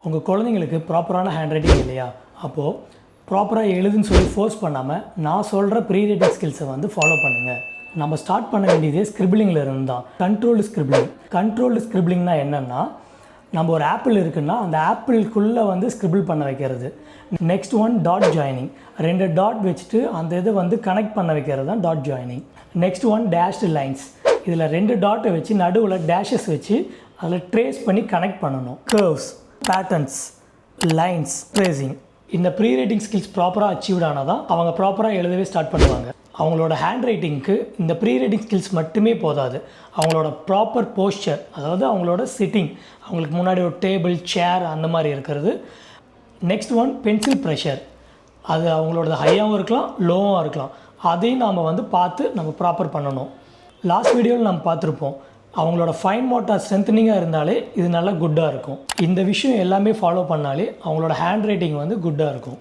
உங்கள் குழந்தைங்களுக்கு ப்ராப்பரான ஹேண்ட் ரைட்டிங் இல்லையா, அப்போது ப்ராப்பராக எழுதுன்னு சொல்லி ஃபோர்ஸ் பண்ணாமல் நான் சொல்கிற ப்ரீ ரைட்டிங் ஸ்கில்ஸை வந்து ஃபாலோ பண்ணுங்கள். நம்ம ஸ்டார்ட் பண்ண வேண்டியதே ஸ்கிரிபிளிங்கில் இருந்து தான். கண்ட்ரோல்டு ஸ்கிரிபிளிங்னா என்னென்னா, நம்ம ஒரு ஆப்பிள் இருக்குன்னா அந்த ஆப்பிள்குள்ளே வந்து ஸ்கிரிபிள் பண்ண வைக்கிறது. Next one dot joining, 2 dot வச்சுட்டு அந்த இதை வந்து கனெக்ட் பண்ண வைக்கிறது தான் dot joining. Next one dashed lines, இதில் 2 டாட்டை வச்சு நடுவில் டேஷஸ் வச்சு அதில் ட்ரேஸ் பண்ணி கனெக்ட் பண்ணணும். கர்வ்ஸ், பேட்டர்ன்ஸ், லைன்ஸ், ட்ரேசிங், இந்த ப்ரீ ரைட்டிங் ஸ்கில்ஸ் ப்ராப்பராக அச்சீவ்ட் ஆனால் தான் அவங்க ப்ராப்பராக எழுதவே ஸ்டார்ட் பண்ணுவாங்க. அவங்களோட ஹேண்ட் ரைட்டிங்க்கு இந்த ப்ரீ ரைட்டிங் ஸ்கில்ஸ் மட்டுமே போதாது. அவங்களோட ப்ராப்பர் போஸ்டர், அதாவது அவங்களோட சிட்டிங், அவங்களுக்கு முன்னாடி ஒரு டேபிள், சேர் அந்த மாதிரி இருக்கிறது. நெக்ஸ்ட் ஒன் பென்சில் ப்ரெஷர், அது அவங்களோட ஹையாகவும் இருக்கலாம், லோவாகவும் இருக்கலாம். அதையும் நாம் வந்து பார்த்து நம்ம ப்ராப்பர் பண்ணணும். லாஸ்ட் வீடியோவில் நம்ம பார்த்துருப்போம், அவங்களோட ஃபைன் மோட்டார் ஸ்ட்ரென்த்னிங்காக இருந்தாலே இது நல்லா குட்டாக இருக்கும். இந்த விஷயம் எல்லாமே ஃபாலோ பண்ணாலே அவங்களோட ஹேண்ட் ரைட்டிங் வந்து குட்டாக இருக்கும்.